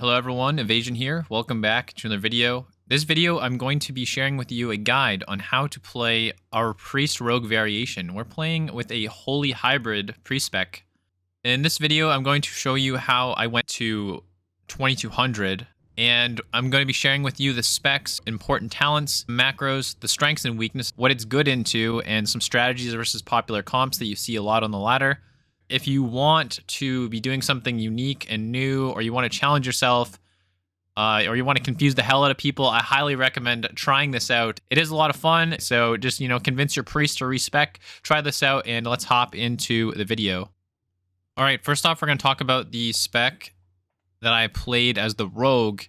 Hello everyone, Evasion here. Welcome back to another video. This video, I'm going to be sharing with you a guide on how to play our Priest Rogue variation. We're playing with a Holy Hybrid Priest-Spec. In this video, I'm going to show you how I went to 2200, and I'm going to be sharing with you the specs, important talents, macros, the strengths and weaknesses, what it's good into, and some strategies versus popular comps that you see a lot on the ladder. If you want to be doing something unique and new, or you want to challenge yourself, or you want to confuse the hell out of people, I highly recommend trying this out. It is a lot of fun, so just, convince your priest to respec, try this out, and let's hop into the video. All right, first off, we're going to talk about the spec that I played as the Rogue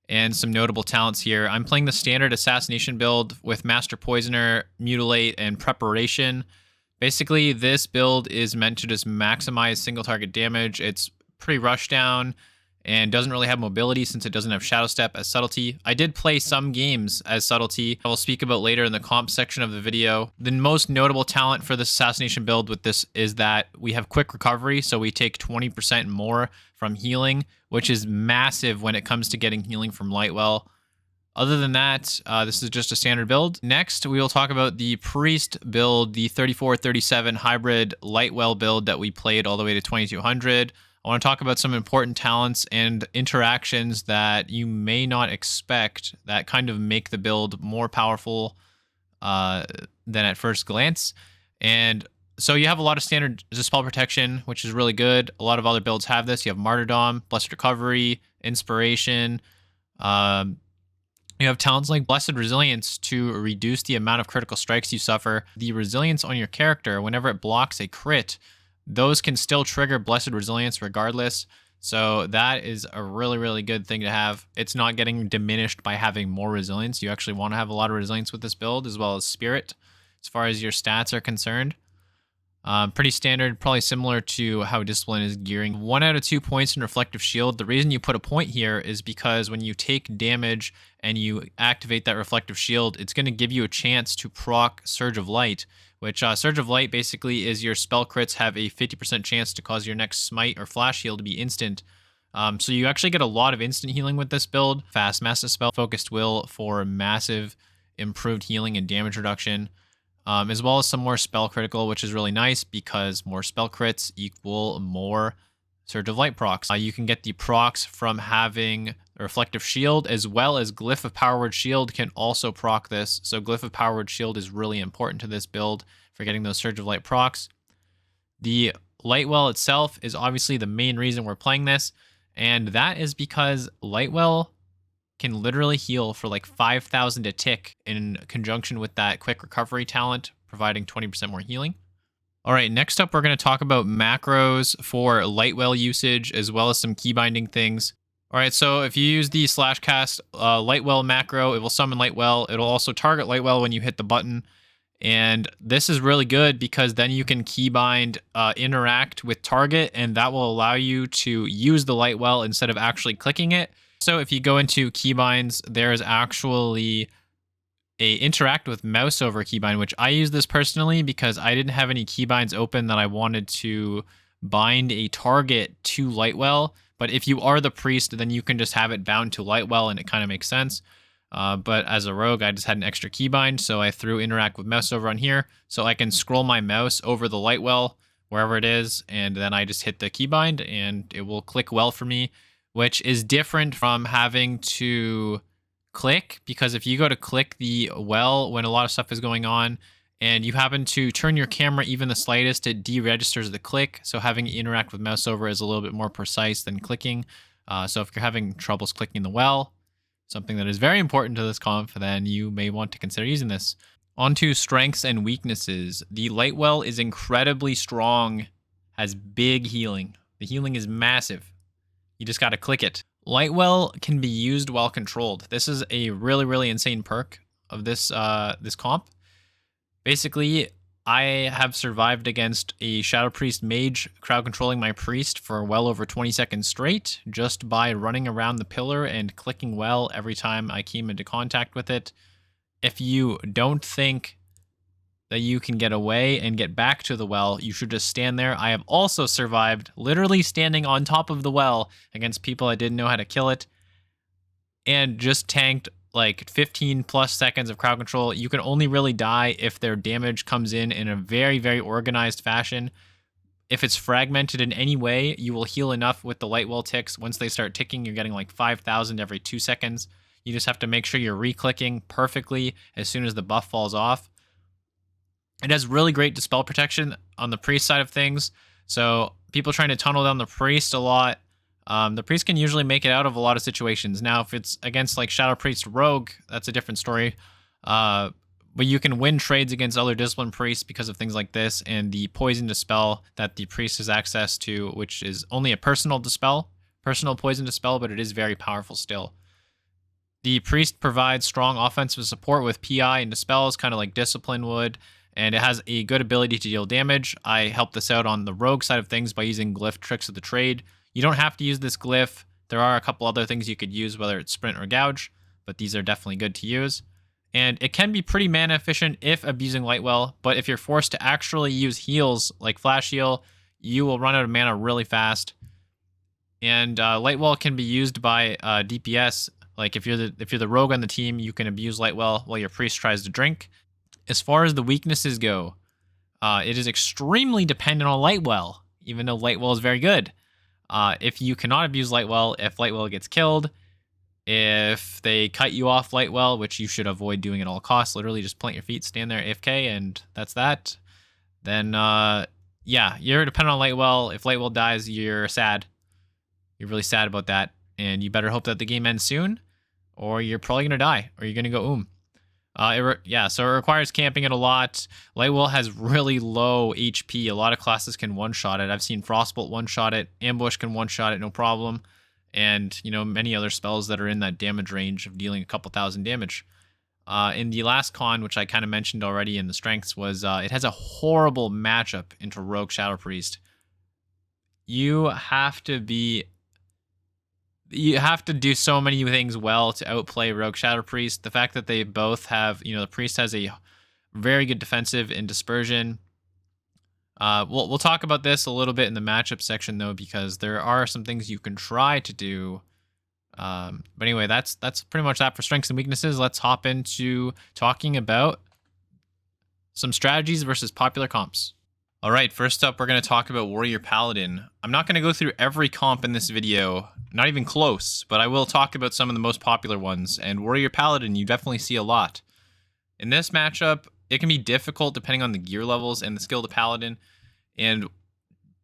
and some notable talents here. I'm playing the standard assassination build with Master Poisoner, Mutilate, and Preparation. Basically, this build is meant to just maximize single target damage. It's pretty rushdown and doesn't really have mobility since it doesn't have Shadow Step as subtlety. I did play some games as subtlety. I will speak about later in the comp section of the video. The most notable talent for this assassination build with this is that we have quick recovery, so we take 20% more from healing, which is massive when it comes to getting healing from Lightwell. Other than that, this is just a standard build. Next, we will talk about the Priest build, the 34-37 hybrid Lightwell build that we played all the way to 2200. I want to talk about some important talents and interactions that you may not expect that kind of make the build more powerful than at first glance. And so you have a lot of standard Dispel Protection, which is really good. A lot of other builds have this. You have Martyrdom, Blessed Recovery, Inspiration. You have talents like Blessed Resilience to reduce the amount of critical strikes you suffer. The resilience on your character, whenever it blocks a crit, those can still trigger Blessed Resilience regardless. So that is a really, really good thing to have. It's not getting diminished by having more resilience. You actually want to have a lot of resilience with this build, as well as Spirit, as far as your stats are concerned. Pretty standard, probably similar to how Discipline is gearing. 1 out of 2 points in Reflective Shield. The reason you put a point here is because when you take damage and you activate that Reflective Shield, it's going to give you a chance to proc Surge of Light, which Surge of Light basically is your spell crits have a 50% chance to cause your next smite or flash heal to be instant. So you actually get a lot of instant healing with this build. Fast Massive Spell, Focused Will for massive improved healing and damage reduction. As well as some more spell critical, which is really nice because more spell crits equal more Surge of Light procs. You can get the procs from having a Reflective Shield, as well as Glyph of Power Word Shield can also proc this. So Glyph of Power Word Shield is really important to this build for getting those Surge of Light procs. The Lightwell itself is obviously the main reason we're playing this, and that is because Lightwell can literally heal for like 5,000 a tick in conjunction with that quick recovery talent, providing 20% more healing. All right, next up, we're going to talk about macros for Lightwell usage, as well as some key binding things. All right, so if you use the /cast Lightwell macro, it will summon Lightwell. It'll also target Lightwell when you hit the button. And this is really good because then you can keybind interact with target, and that will allow you to use the Lightwell instead of actually clicking it. So if you go into keybinds, there is actually a interact with mouse over keybind, which I use this personally because I didn't have any keybinds open that I wanted to bind a target to Lightwell. But if you are the priest, then you can just have it bound to Lightwell and it kind of makes sense. But as a rogue, I just had an extra keybind, so I threw interact with mouse over on here. So I can scroll my mouse over the Lightwell, wherever it is, and then I just hit the keybind and it will click well for me, which is different from having to click, because if you go to click the well when a lot of stuff is going on and you happen to turn your camera even the slightest, it deregisters the click. So having it interact with mouse over is a little bit more precise than clicking. So if you're having troubles clicking the well, something that is very important to this comp, then you may want to consider using this. On to strengths and weaknesses. The Lightwell is incredibly strong, has big healing. The healing is massive. You just got to click it. Lightwell can be used while controlled. This is a really, really insane perk of this this comp. Basically, I have survived against a Shadow Priest mage crowd controlling my priest for well over 20 seconds straight just by running around the pillar and clicking well every time I came into contact with it. If you don't think that you can get away and get back to the well, you should just stand there. I have also survived literally standing on top of the well against people I didn't know how to kill it, and just tanked like 15 plus seconds of crowd control. You can only really die if their damage comes in a very, very organized fashion. If it's fragmented in any way, you will heal enough with the Lightwell ticks. Once they start ticking, you're getting like 5,000 every 2 seconds. You just have to make sure you're re-clicking perfectly as soon as the buff falls off. It has really great dispel protection on the priest side of things. So people trying to tunnel down the priest a lot, the priest can usually make it out of a lot of situations. Now, if it's against like Shadow Priest Rogue, that's a different story. But you can win trades against other discipline priests because of things like this, and the poison dispel that the priest has access to, which is only a personal poison dispel, but it is very powerful still. The priest provides strong offensive support with PI and dispels, kind of like discipline would, and it has a good ability to deal damage. I helped this out on the rogue side of things by using glyph tricks of the trade. You don't have to use this glyph. There are a couple other things you could use, whether it's sprint or gouge, but these are definitely good to use. And it can be pretty mana efficient if abusing Lightwell, but if you're forced to actually use heals like Flash Heal, you will run out of mana really fast. And Lightwell can be used by DPS. Like if you're the rogue on the team, you can abuse Lightwell while your priest tries to drink. As far as the weaknesses go, it is extremely dependent on Lightwell, even though Lightwell is very good. If you cannot abuse Lightwell, if Lightwell gets killed, if they cut you off Lightwell, which you should avoid doing at all costs, literally just plant your feet, stand there AFK, and that's that. Then, yeah, you're dependent on Lightwell. If Lightwell dies, you're sad. You're really sad about that, and you better hope that the game ends soon, or you're probably going to die, or you're going to go so it requires camping it a lot. Lightwell has really low HP. A lot of classes can one-shot it. I've seen Frostbolt one-shot it. Ambush can one-shot it, no problem. And, you know, many other spells that are in that damage range of dealing a couple thousand damage. In the last con, which I kind of mentioned already in the strengths, was it has a horrible matchup into Rogue Shadow Priest. You have to do so many things well to outplay Rogue Shadow Priest. The fact that they both have, you know, the Priest has a very good defensive in Dispersion. We'll talk about this a little bit in the matchup section, though, because there are some things you can try to do. But anyway, that's pretty much that for strengths and weaknesses. Let's hop into talking about some strategies versus popular comps. All right, first up, we're going to talk about Warrior Paladin. I'm not going to go through every comp in this video, not even close, but I will talk about some of the most popular ones. And Warrior Paladin, you definitely see a lot. In this matchup, it can be difficult depending on the gear levels and the skill of the Paladin, and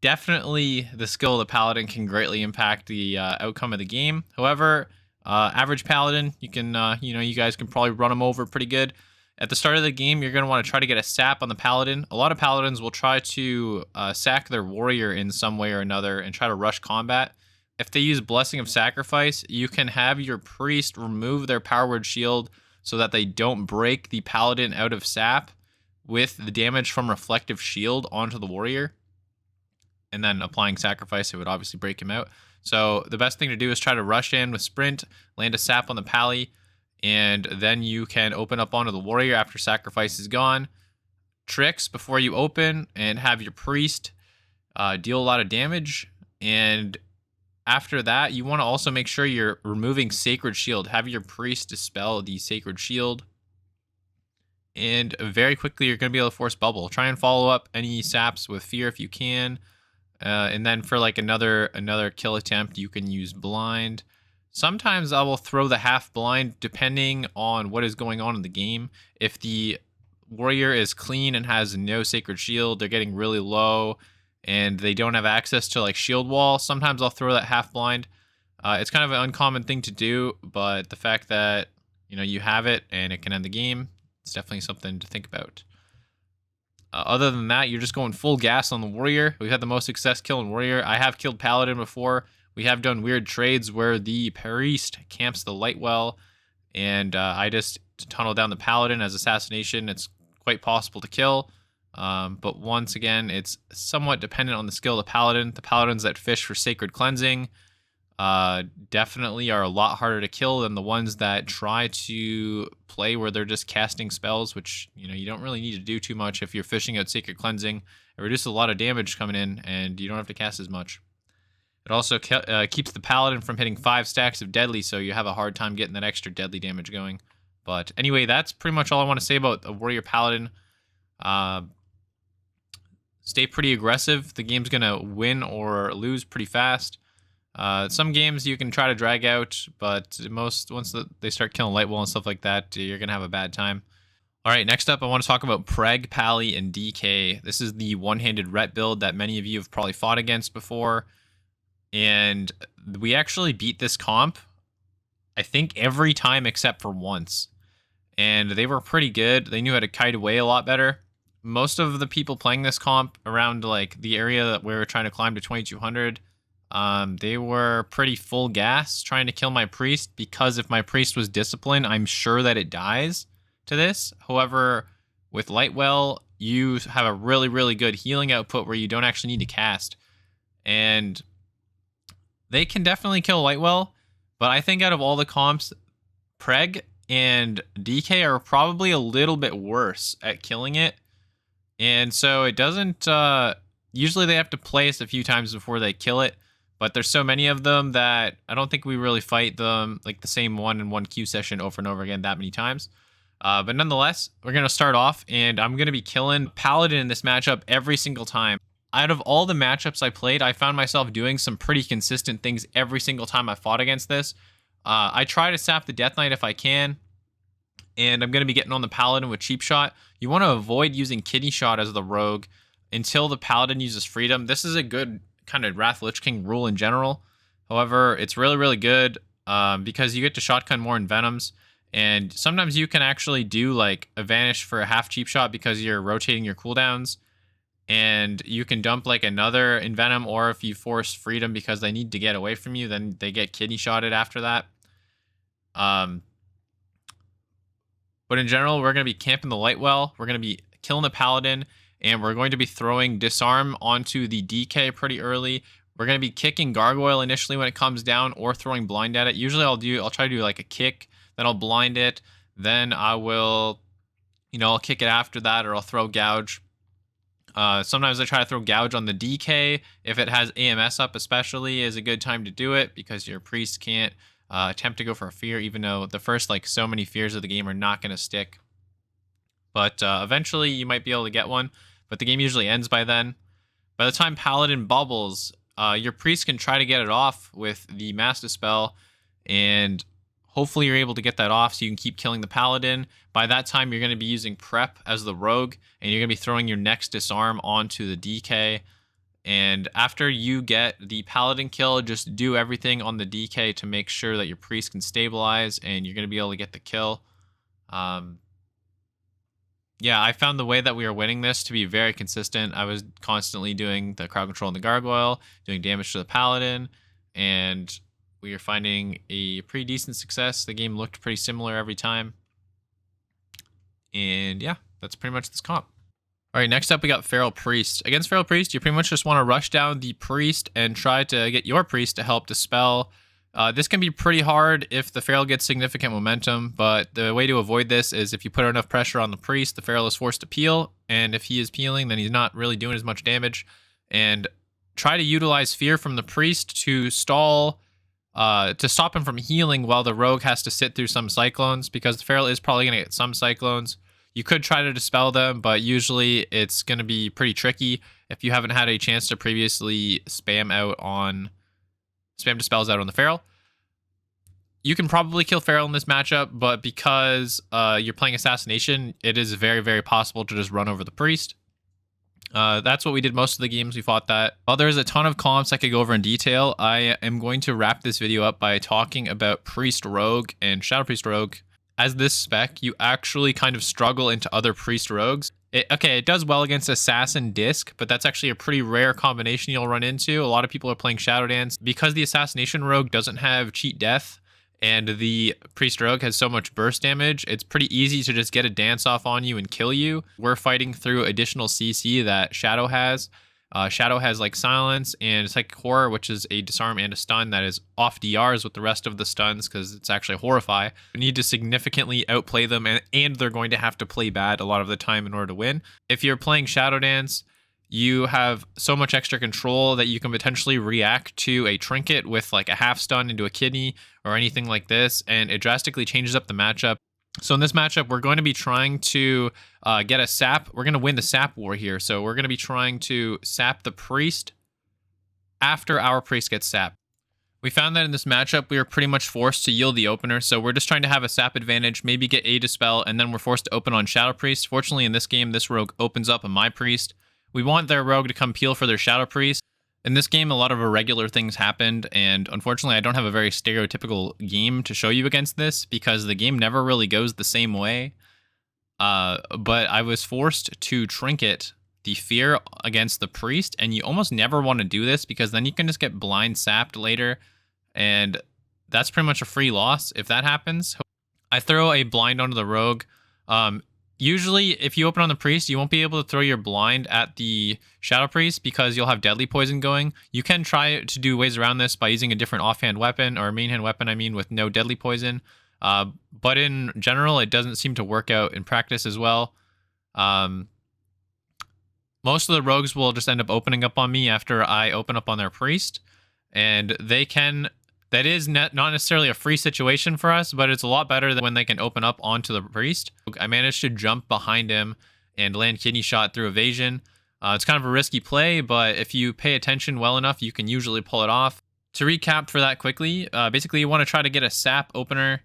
definitely the skill of the Paladin can greatly impact the outcome of the game. However, average Paladin, you can, you guys can probably run them over pretty good. At the start of the game, you're going to want to try to get a sap on the Paladin. A lot of Paladins will try to sack their warrior in some way or another and try to rush combat. If they use Blessing of Sacrifice, you can have your priest remove their Power Word Shield so that they don't break the Paladin out of sap with the damage from Reflective Shield onto the warrior. And then applying Sacrifice, it would obviously break him out. So the best thing to do is try to rush in with Sprint, land a sap on the Pally, and then you can open up onto the warrior after Sacrifice is gone. Tricks before you open and have your priest deal a lot of damage. And after that, you want to also make sure you're removing Sacred Shield. Have your priest dispel the Sacred Shield. And very quickly, you're going to be able to force Bubble. Try and follow up any saps with Fear if you can. And then for like another kill attempt, you can use Blind. Sometimes I will throw the half blind depending on what is going on in the game. If the warrior is clean and has no Sacred Shield, they're getting really low, and they don't have access to like shield wall, sometimes I'll throw that half blind. It's kind of an uncommon thing to do, but the fact that, you know, you have it and it can end the game, it's definitely something to think about. Other than that, you're just going full gas on the warrior. We've had the most success killing warrior. I have killed Paladin before. We have done weird trades where the priest camps the Lightwell, and I just tunnel down the Paladin as assassination. It's quite possible to kill, but once again, it's somewhat dependent on the skill of the Paladin. The Paladins that fish for Sacred Cleansing definitely are a lot harder to kill than the ones that try to play where they're just casting spells, which, you don't really need to do too much if you're fishing out Sacred Cleansing. It reduces a lot of damage coming in, and you don't have to cast as much. It also keeps the Paladin from hitting 5 stacks of Deadly, so you have a hard time getting that extra Deadly damage going. But anyway, that's pretty much all I want to say about the Warrior Paladin. Stay pretty aggressive. The game's going to win or lose pretty fast. Some games you can try to drag out, but once they start killing Lightwell and stuff like that, you're going to have a bad time. All right, next up, I want to talk about Preg, Pally, and DK. This is the one-handed ret build that many of you have probably fought against before. And we actually beat this comp, I think, every time except for once. And they were pretty good. They knew how to kite away a lot better. Most of the people playing this comp around like the area that we were trying to climb to 2200, they were pretty full gas trying to kill my priest, because if my priest was disciplined, I'm sure that it dies to this. However, with Lightwell, you have a really, really good healing output where you don't actually need to cast. And they can definitely kill Lightwell, but I think out of all the comps, Preg and DK are probably a little bit worse at killing it. And so it doesn't, usually they have to place a few times before they kill it, but there's so many of them that I don't think we really fight them like the same one in one queue session over and over again that many times. But nonetheless, we're going to start off, and I'm going to be killing Paladin in this matchup every single time. Out of all the matchups I played, I found myself doing some pretty consistent things every single time I fought against this. I try to sap the Death Knight if I can, and I'm going to be getting on the Paladin with Cheap Shot. You want to avoid using Kidney Shot as the rogue until the Paladin uses Freedom. This is a good kind of Wrath Lich King rule in general. However, it's really, really good because you get to shotgun more Envenoms. And sometimes you can actually do like a Vanish for a half Cheap Shot because you're rotating your cooldowns. And you can dump like another Envenom, or if you force Freedom because they need to get away from you, then they get Kidney Shotted after that. But in general, we're going to be camping the Lightwell. We're going to be killing the Paladin, and we're going to be throwing Disarm onto the DK pretty early. We're going to be kicking Gargoyle initially when it comes down, or throwing Blind at it. Usually I'll try to do like a kick, then I'll blind it, then I will, I'll kick it after that, or I'll throw Gouge. Sometimes I try to throw Gouge on the DK. If it has AMS up especially, is a good time to do it, because your priest can't attempt to go for a fear, even though the first so many fears of the game are not going to stick. But eventually you might be able to get one, but the game usually ends by then. By the time Paladin bubbles, your priest can try to get it off with the Mass Dispel, and hopefully you're able to get that off so you can keep killing the Paladin. By that time, you're going to be using Prep as the rogue, and you're going to be throwing your next Disarm onto the DK. And after you get the Paladin kill, just do everything on the DK to make sure that your priest can stabilize, and you're going to be able to get the kill. Yeah, I found the way that we were winning this to be very consistent. I was constantly doing the crowd control and the Gargoyle, doing damage to the Paladin, and we are finding a pretty decent success. The game looked pretty similar every time. And yeah, that's pretty much this comp. All right, next up we got Feral Priest. Against Feral Priest, you pretty much just want to rush down the Priest and try to get your Priest to help dispel. This can be pretty hard if the Feral gets significant momentum, but the way to avoid this is if you put enough pressure on the Priest, the Feral is forced to peel, and if he is peeling, then he's not really doing as much damage. And try to utilize Fear from the Priest to stall, to stop him from healing while the Rogue has to sit through some Cyclones, because the Feral is probably going to get some Cyclones. You could try to dispel them, but usually it's going to be pretty tricky if you haven't had a chance to previously spam dispels out on the Feral. You can probably kill Feral in this matchup, but because you're playing Assassination, it is very, very possible to just run over the Priest. That's what we did most of the games we fought that. While there's a ton of comps I could go over in detail, I am going to wrap this video up by talking about Priest Rogue and Shadow Priest Rogue. As this spec, you actually kind of struggle into other Priest Rogues. It does well against Assassin Disc, but that's actually a pretty rare combination you'll run into. A lot of people are playing Shadow Dance. Because the Assassination Rogue doesn't have Cheat Death, and the Priest Rogue has so much burst damage, it's pretty easy to just get a dance off on you and kill you. We're fighting through additional CC that Shadow has, Shadow has like silence, and Psychic Horror, which is a disarm and a stun that is off DRs with the rest of the stuns because it's actually Horrify. You need to significantly outplay them, and they're going to have to play bad a lot of the time in order to win. If you're playing Shadow Dance, you have so much extra control that you can potentially react to a trinket with like a half stun into a kidney or anything like this, and it drastically changes up the matchup. So in this matchup, we're going to be trying to get a sap. We're going to win the sap war here. So we're going to be trying to sap the priest after our priest gets sapped. We found that in this matchup, we were pretty much forced to yield the opener. So we're just trying to have a sap advantage, maybe get a dispel, and then we're forced to open on Shadow Priest. Fortunately, in this game, this rogue opens up on my priest. We want their rogue to come peel for their Shadow Priest. In this game, a lot of irregular things happened, and unfortunately, I don't have a very stereotypical game to show you against this because the game never really goes the same way. But I was forced to trinket the fear against the priest, and you almost never want to do this because then you can just get blind sapped later, and that's pretty much a free loss if that happens. I throw a blind onto the rogue. Usually, if you open on the priest, you won't be able to throw your blind at the Shadow Priest because you'll have deadly poison going. You can try to do ways around this by using a different offhand weapon, or main hand weapon, I mean, with no deadly poison. But in general, it doesn't seem to work out in practice as well. Most of the rogues will just end up opening up on me after I open up on their priest, and they can... That is not necessarily a free situation for us, but it's a lot better than when they can open up onto the priest. I managed to jump behind him and land kidney shot through evasion. It's kind of a risky play, but if you pay attention well enough, you can usually pull it off. To recap for that quickly, basically you want to try to get a sap opener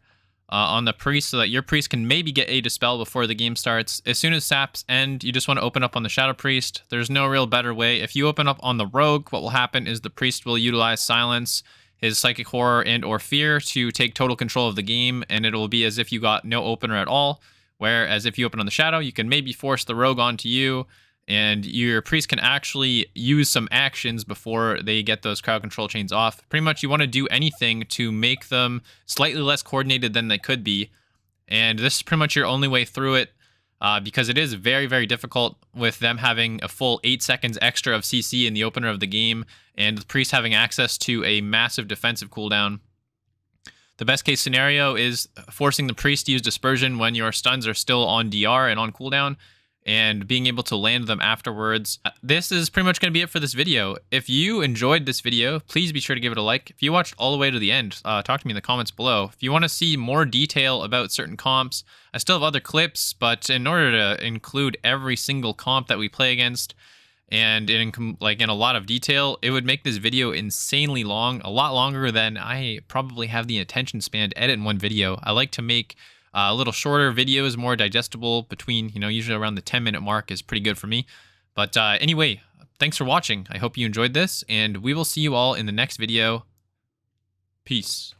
on the priest so that your priest can maybe get a dispel before the game starts. As soon as saps end, you just want to open up on the Shadow Priest. There's no real better way. If you open up on the rogue, what will happen is the priest will utilize silence, his Psychic Horror and or Fear to take total control of the game, and it'll be as if you got no opener at all. Whereas if you open on the Shadow, you can maybe force the rogue onto you, and your priest can actually use some actions before they get those crowd control chains off. Pretty much you want to do anything to make them slightly less coordinated than they could be, and this is pretty much your only way through it. Because it is very, very difficult with them having a full 8 seconds extra of CC in the opener of the game, and the priest having access to a massive defensive cooldown. The best case scenario is forcing the priest to use dispersion when your stuns are still on DR and on cooldown, and being able to land them afterwards. This is pretty much going to be it for this video. If you enjoyed this video, please be sure to give it a like. If you watched all the way to the end, talk to me in the comments below. If you want to see more detail about certain comps, I still have other clips, but in order to include every single comp that we play against and in a lot of detail, it would make this video insanely long, a lot longer than I probably have the attention span to edit in one video. I like to make a little shorter videos, more digestible, between, usually around the 10-minute mark is pretty good for me. But anyway, thanks for watching. I hope you enjoyed this, and we will see you all in the next video. Peace.